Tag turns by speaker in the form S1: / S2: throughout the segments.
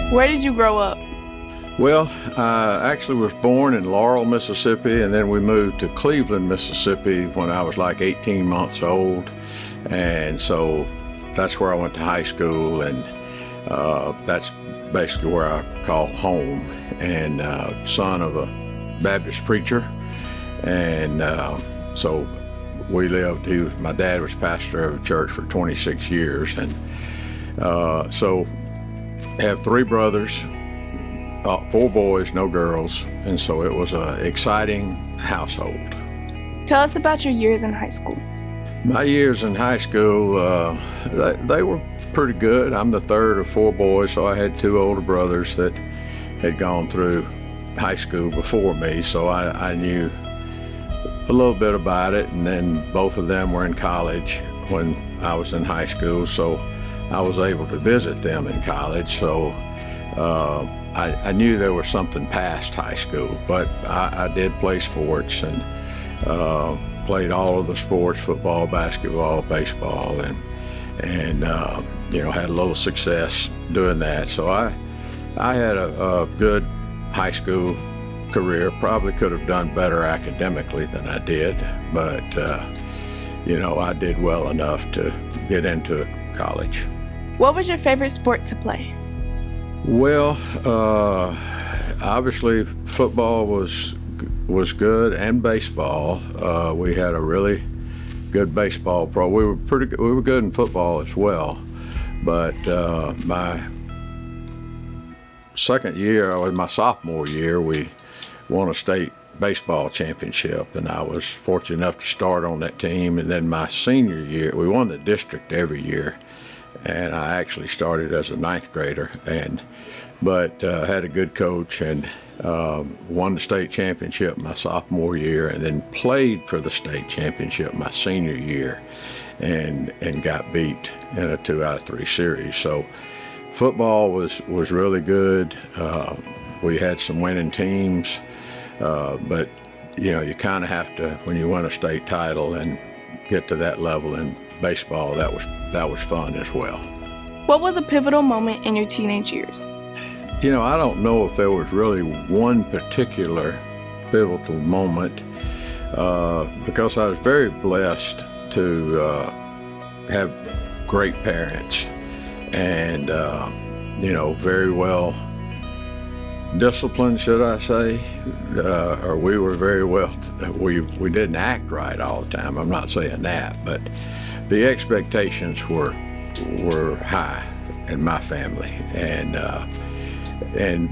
S1: Where did you grow up?
S2: Well, I actually was born in Laurel, Mississippi, and then we moved to Cleveland, Mississippi when I was like 18 months old. And so that's where I went to high school, and that's basically where I call home. And son of a Baptist preacher, and so we lived. My dad was pastor of a church for 26 years, and so have three brothers. 4 boys, no girls, and so it was an exciting household.
S1: Tell us about your years in high school.
S2: My years in high school, they were pretty good. I'm the third of 4 boys, so I had 2 older brothers that had gone through high school before me, so I knew a little bit about it, and then both of them were in college when I was in high school, so I was able to visit them in college. So I knew there was something past high school, but I did play sports and played all of the sports: football, basketball, baseball, and had a little success doing that. So I had a good high school career. Probably could have done better academically than I did, but I did well enough to get into college.
S1: What was your favorite sport to play?
S2: Well, obviously football was good, and baseball. We had a really good baseball pro. We were pretty good. We were good in football as well. But my second year, or my sophomore year, we won a state baseball championship, and I was fortunate enough to start on that team. And then my senior year, we won the district every year. And I actually started as a 9th grader, but had a good coach, and won the state championship my sophomore year, and then played for the state championship my senior year, and got beat in a 2 out of 3 series. So football was really good. We had some winning teams, but you kind of have to, when you win a state title and get to that level in baseball, that was fun as well.
S1: What was a pivotal moment in your teenage years?
S2: I don't know if there was really one particular pivotal moment, because I was very blessed to have great parents, and very well disciplined, should I say, or we were very well. We didn't act right all the time. I'm not saying that, but the expectations were high in my family,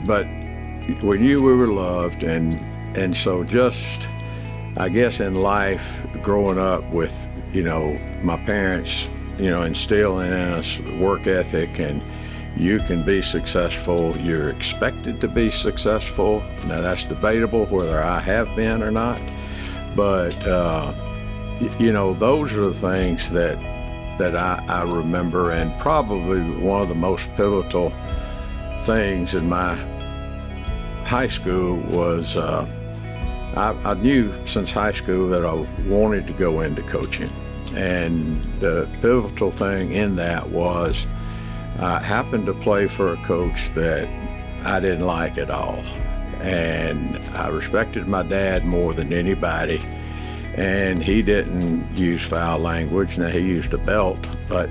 S2: but we knew we were loved, and so just, I guess, in life, growing up with my parents instilling in us work ethic, and you can be successful, you're expected to be successful. Now that's debatable whether I have been or not, but those are the things that I remember. And probably one of the most pivotal things in my high school was I knew since high school that I wanted to go into coaching, and the pivotal thing in that was I happened to play for a coach that I didn't like at all, and I respected my dad more than anybody, and he didn't use foul language. Now, he used a belt, but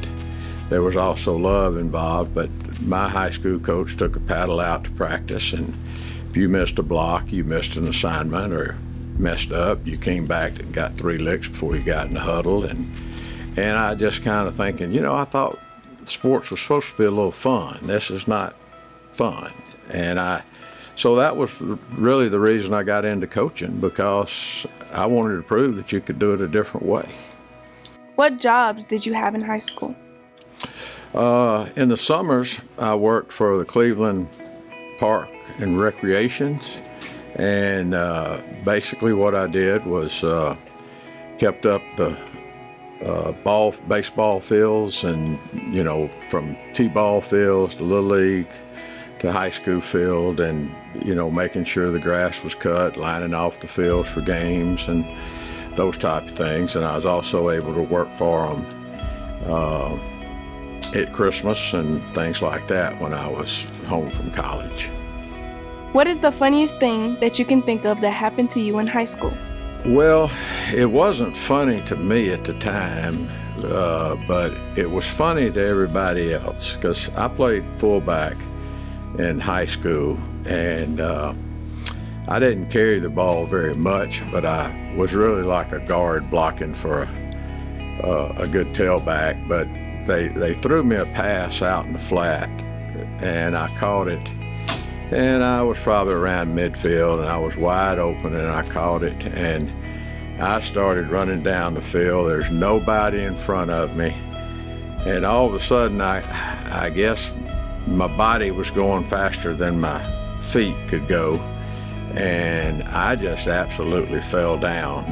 S2: there was also love involved. But my high school coach took a paddle out to practice, and if you missed a block, you missed an assignment, or messed up, you came back and got 3 licks before you got in the huddle. And I just kind of thinking, I thought sports was supposed to be a little fun. This is not fun. So that was really the reason I got into coaching, because I wanted to prove that you could do it a different way.
S1: What jobs did you have in high school?
S2: In the summers, I worked for the Cleveland Park and Recreations, and basically what I did was kept up the baseball fields, and from t-ball fields to little league to high school field, and making sure the grass was cut, lining off the fields for games, and those type of things. And I was also able to work for them at Christmas and things like that when I was home from college.
S1: What is the funniest thing that you can think of that happened to you in high school?
S2: Well, it wasn't funny to me at the time, but it was funny to everybody else because I played fullback in high school, and I didn't carry the ball very much, but I was really like a guard blocking for a good tailback. But they threw me a pass out in the flat, and I caught it. And I was probably around midfield, and I was wide open, and I caught it. And I started running down the field. There's nobody in front of me. And all of a sudden, I guess my body was going faster than my feet could go. And I just absolutely fell down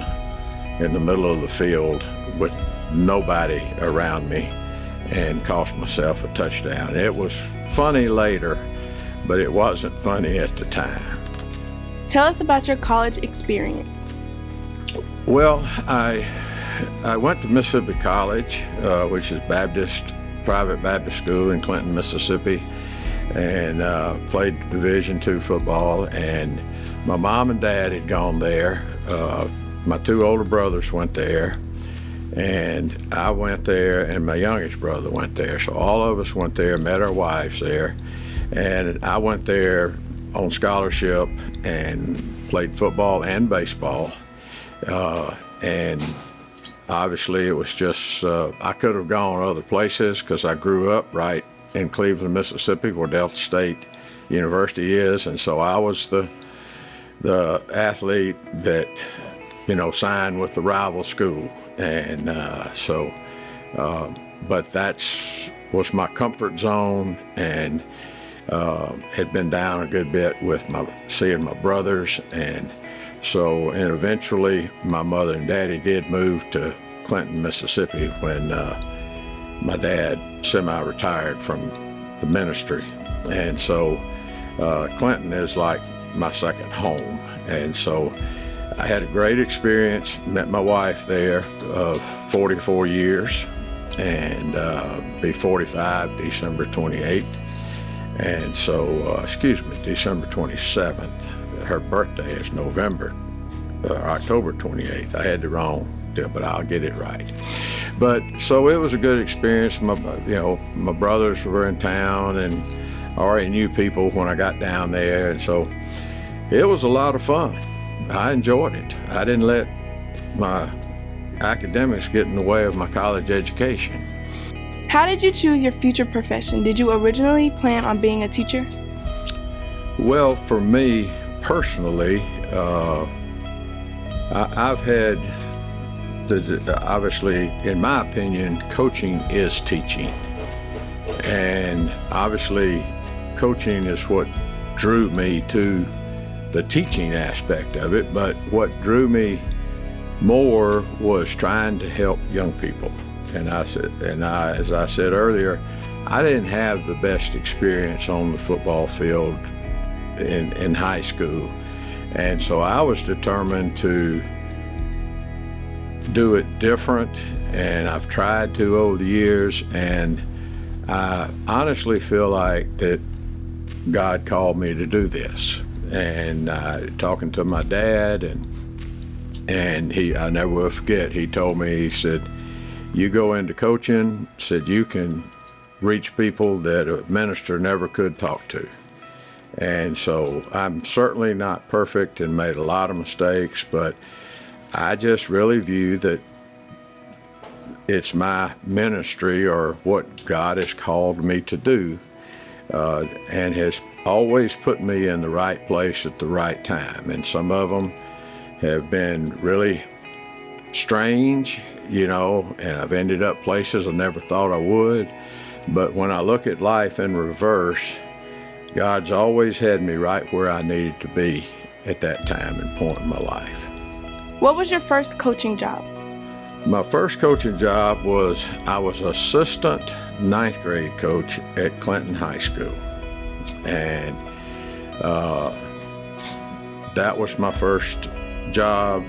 S2: in the middle of the field with nobody around me and cost myself a touchdown. It was funny later, but it wasn't funny at the time.
S1: Tell us about your college experience.
S2: Well, I went to Mississippi College, which is private Baptist school in Clinton, Mississippi, and played Division II football. And my mom and dad had gone there. My two older brothers went there, and I went there, and my youngest brother went there. So all of us went there, met our wives there. And I went there on scholarship and played football and baseball. And obviously it was just, I could have gone other places because I grew up right in Cleveland, Mississippi, where Delta State University is. And so I was the athlete that, signed with the rival school. And but was my comfort zone, and had been down a good bit with seeing my brothers. And eventually my mother and daddy did move to Clinton, Mississippi when my dad semi-retired from the ministry. And so Clinton is like my second home. And so I had a great experience, met my wife there of 44 years, and be 45 December 28th. And so, December 27th. Her birthday is October 28th. I had the wrong deal, but I'll get it right. But so it was a good experience. My brothers were in town, and I already knew people when I got down there, and so it was a lot of fun. I enjoyed it. I didn't let my academics get in the way of my college education.
S1: How did you choose your future profession? Did you originally plan on being a teacher?
S2: Well, for me personally, I've had, obviously, in my opinion, coaching is teaching. And obviously, coaching is what drew me to the teaching aspect of it. But what drew me more was trying to help young people. And as I said earlier, I didn't have the best experience on the football field in high school. And so I was determined to do it different, and I've tried to over the years, and I honestly feel like that God called me to do this. And talking to my dad, and I never will forget, he told me, he said, "You go into coaching," said, "you can reach people that a minister never could talk to." And so I'm certainly not perfect and made a lot of mistakes, but I just really view that it's my ministry, or what God has called me to do, and has always put me in the right place at the right time. And some of them have been really strange, and I've ended up places I never thought I would. But when I look at life in reverse, God's always had me right where I needed to be at that time and point in my life.
S1: What was your first coaching job?
S2: My first coaching job I was assistant ninth grade coach at Clinton High School. And that was my first job,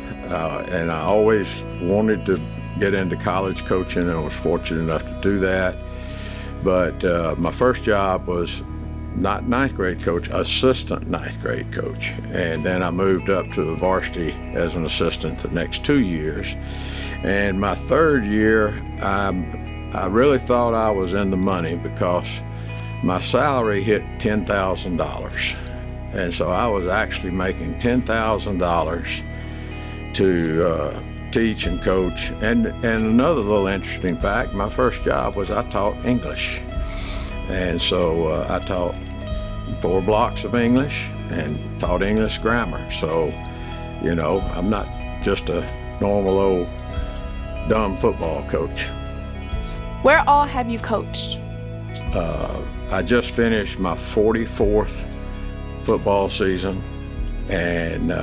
S2: and I always wanted to get into college coaching, and I was fortunate enough to do that. But my first job was not ninth grade coach, assistant ninth grade coach. And then I moved up to the varsity as an assistant the next 2 years. And my third year, I really thought I was in the money because my salary hit $10,000. And so I was actually making $10,000 to teach and coach. And another little interesting fact, my first job was I taught English. And so I taught 4 blocks of English and taught English grammar. So, you know, I'm not just a normal old dumb football coach.
S1: Where all have you coached?
S2: I just finished my 44th football season, and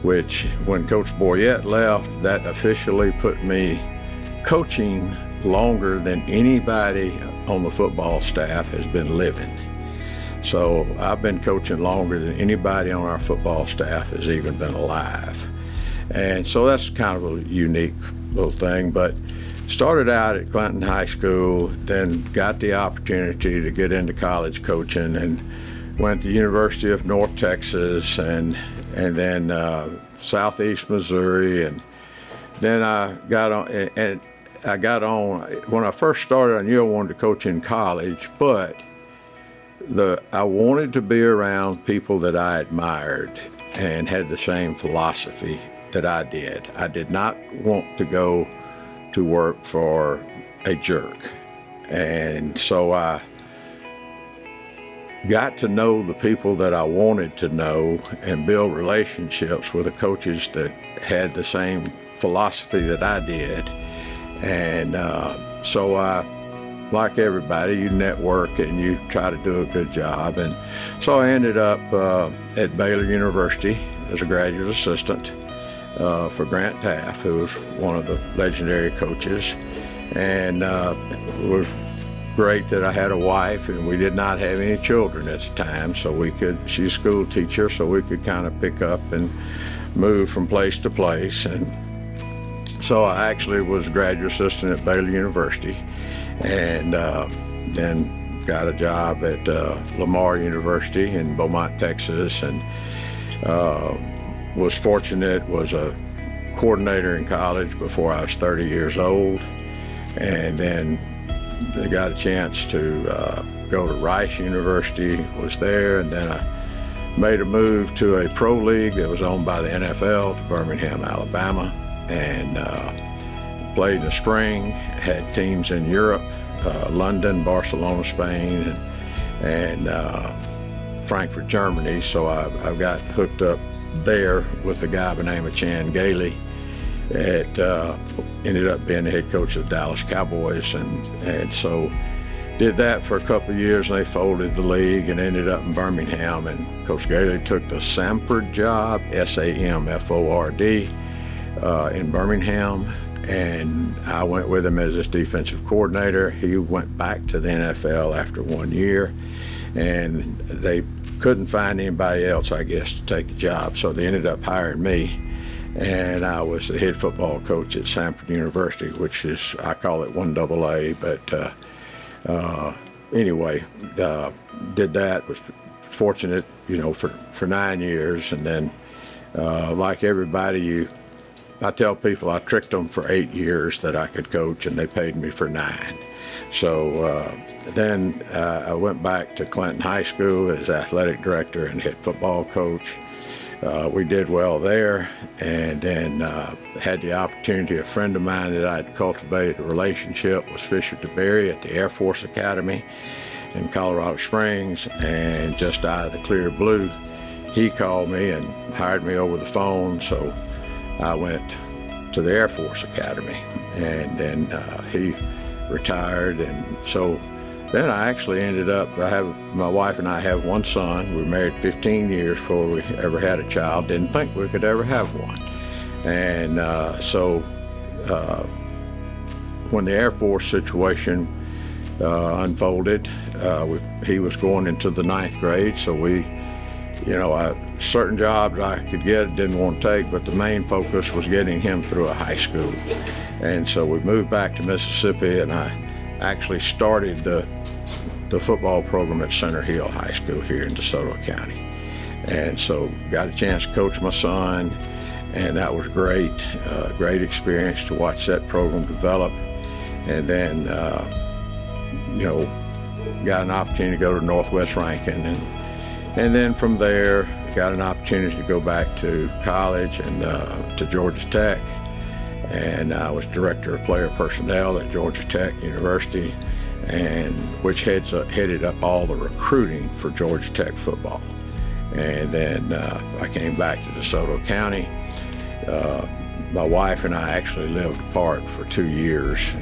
S2: which when Coach Boyette left, that officially put me coaching longer than anybody on the football staff has been living. So I've been coaching longer than anybody on our football staff has even been alive. And so that's kind of a unique little thing, but started out at Clinton High School, then got the opportunity to get into college coaching and went to University of North Texas and then Southeast Missouri, and then I got on, when I first started, I knew I wanted to coach in college, but I wanted to be around people that I admired and had the same philosophy that I did. I did not want to go to work for a jerk. And so I got to know the people that I wanted to know and build relationships with the coaches that had the same philosophy that I did. And so like everybody, you network and you try to do a good job. And so I ended up at Baylor University as a graduate assistant for Grant Taft, who was one of the legendary coaches. And it was great that I had a wife, and we did not have any children at the time, so she's a school teacher, so we could kind of pick up and move from place to place. And so I actually was graduate assistant at Baylor University, and then got a job at Lamar University in Beaumont, Texas, and was fortunate, was a coordinator in college before I was 30 years old, and then I got a chance to go to Rice University, was there, and then I made a move to a pro league that was owned by the NFL to Birmingham, Alabama, and played in the spring, had teams in Europe, London, Barcelona, Spain, and Frankfurt, Germany. So I got hooked up there with a guy by the name of Chan Gailey. It ended up being the head coach of the Dallas Cowboys, and so did that for a couple of years, and they folded the league and ended up in Birmingham. And Coach Gailey took the Samford job, S-A-M-F-O-R-D, in Birmingham, and I went with him as his defensive coordinator. He went back to the NFL after 1 year, and they couldn't find anybody else, I guess, to take the job, so they ended up hiring me. And I was the head football coach at Samford University, which is, I call it 1AA, but anyway, did that, was fortunate, you know, for 9 years. And then, like everybody, I tell people I tricked them for 8 years that I could coach, and they paid me for 9. So then I went back to Clinton High School as athletic director and head football coach. We did well there, and then had the opportunity, a friend of mine that I had cultivated a relationship was Fisher DeBerry at the Air Force Academy in Colorado Springs, and just out of the clear blue, he called me and hired me over the phone. So I went to the Air Force Academy, and then he retired, and so then I actually ended up, my wife and I have one son. We were married 15 years before we ever had a child. Didn't think we could ever have one. And so when the Air Force situation unfolded, he was going into the 9th grade, so certain jobs I could get, didn't want to take, but the main focus was getting him through a high school. And so we moved back to Mississippi, and I actually started the football program at Center Hill High School here in DeSoto County. And so got a chance to coach my son, and that was great. Great experience to watch that program develop. And then, got an opportunity to go to Northwest Rankin. And then from there, got an opportunity to go back to college and to Georgia Tech. And I was director of player personnel at Georgia Tech University, and which headed up all the recruiting for Georgia Tech football. And then I came back to DeSoto County. My wife and I actually lived apart for 2 years.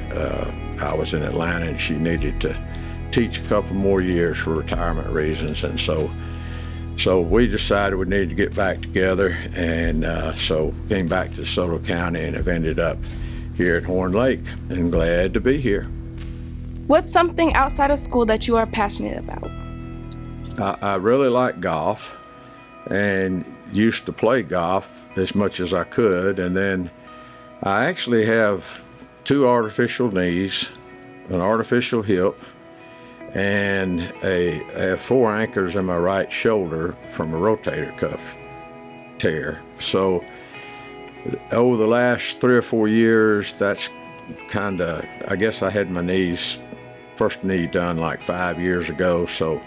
S2: I was in Atlanta, and she needed to teach a couple more years for retirement reasons, and so we decided we needed to get back together, and so came back to DeSoto County and have ended up here at Horn Lake, and glad to be here.
S1: What's something outside of school that you are passionate about?
S2: I really like golf, and used to play golf as much as I could, and then I actually have 2 artificial knees, an artificial hip, and I have 4 anchors in my right shoulder from a rotator cuff tear. So over the last 3 or 4 years, that's I guess I had my first knee done like 5 years ago, so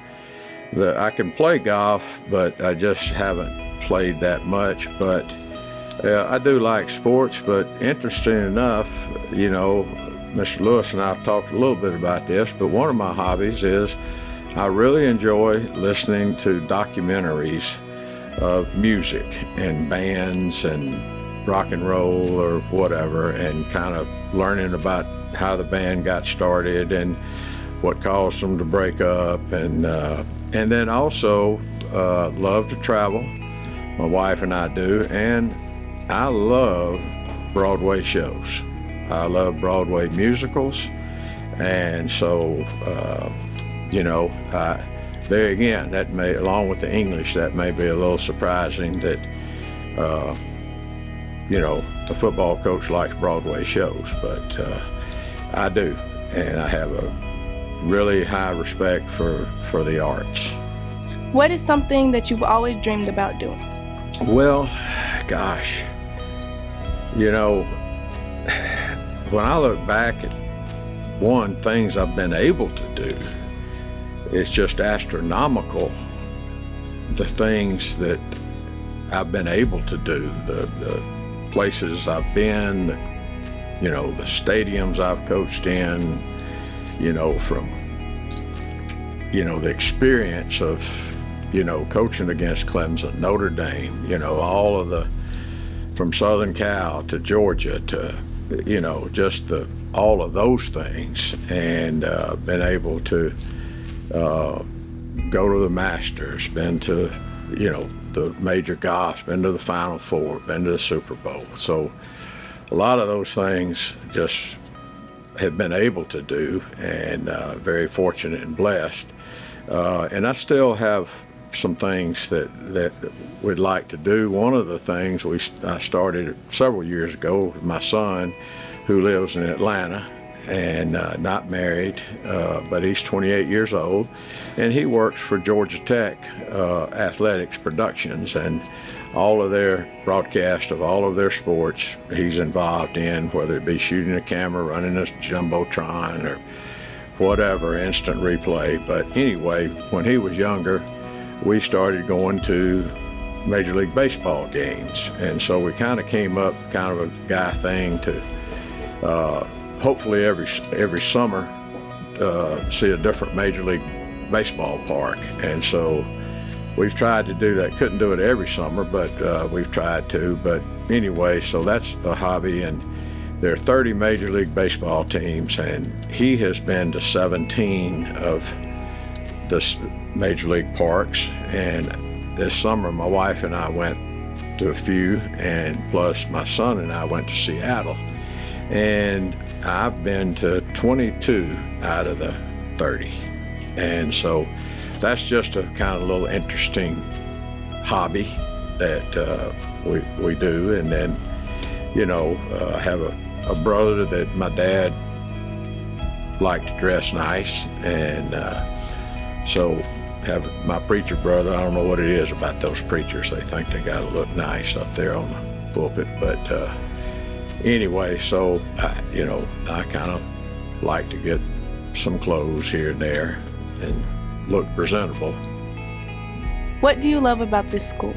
S2: I can play golf, but I just haven't played that much. But I do like sports, but interesting enough, Mr. Lewis and I have talked a little bit about this, but one of my hobbies is I really enjoy listening to documentaries of music and bands and rock and roll or whatever, and kind of learning about how the band got started and what caused them to break up, and then also love to travel. My wife and I do, and I love Broadway shows. I love Broadway musicals, and so there again, that may, along with the English, that may be a little surprising that a football coach likes Broadway shows, but I do, and I have a really high respect for the arts.
S1: What is something that you've always dreamed about doing?
S2: Well, gosh, when I look back at things I've been able to do, it's just astronomical, the things that I've been able to do, the places I've been, the stadiums I've coached in, from, the experience of, coaching against Clemson, Notre Dame, all of from Southern Cal to Georgia to, just all of those things, and been able to go to the Masters, been to, the major golf, been to the Final Four, been to the Super Bowl. So a lot of those things just have been able to do, and very fortunate and blessed. And I still have some things that we'd like to do. One of the things I started several years ago with my son, who lives in Atlanta and not married, but he's 28 years old, and he works for Georgia Tech Athletics Productions, and all of their broadcast of all of their sports he's involved in, whether it be shooting a camera, running a jumbotron, or whatever, instant replay. But anyway, when he was younger, we started going to Major League Baseball games, and so we kind of came up kind of a guy thing to hopefully every summer see a different Major League Baseball park. And so we've tried to do that. Couldn't do it every summer, but we've tried to. But anyway, so that's a hobby, and there are 30 Major League Baseball teams, and he has been to 17 of the Major League parks. And this summer, my wife and I went to a few, and plus my son and I went to Seattle. And I've been to 22 out of the 30. And so that's just a kind of little interesting hobby that we do. And then, I have a brother that my dad like to dress nice, and so have my preacher brother. I don't know what it is about those preachers. They think they got to look nice up there on the pulpit, but anyway, so I kind of like to get some clothes here and there and look presentable.
S1: What do you love about this school?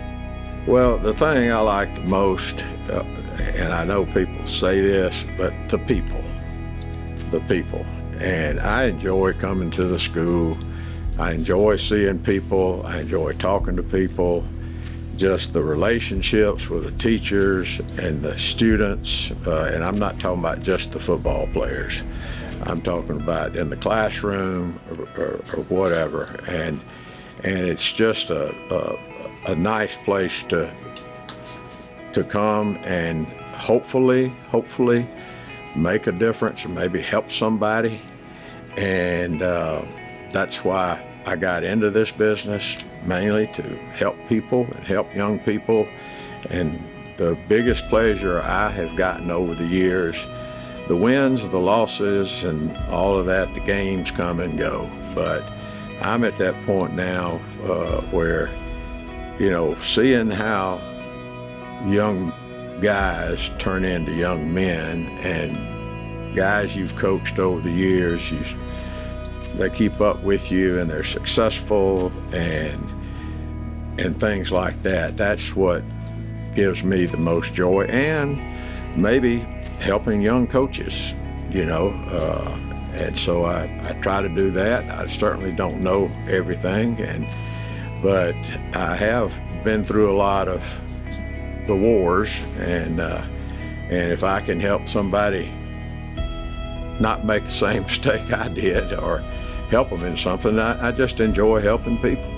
S2: Well, the thing I like the most, and I know people say this, but the people. And I enjoy coming to the school. I enjoy seeing people. I enjoy talking to people. Just the relationships with the teachers and the students. And I'm not talking about just the football players. I'm talking about in the classroom or whatever. And it's just a nice place to come and hopefully make a difference or maybe help somebody. And that's why I got into this business, mainly to help people and help young people. And the biggest pleasure I have gotten over the years, the wins, the losses, and all of that, the games come and go. But I'm at that point now where, seeing how young guys turn into young men, and guys you've coached over the years, they keep up with you and they're successful and things like that. That's what gives me the most joy, and maybe helping young coaches, and so I try to do that. I certainly don't know everything, but I have been through a lot of the wars, and if I can help somebody not make the same mistake I did or help them in something, I just enjoy helping people.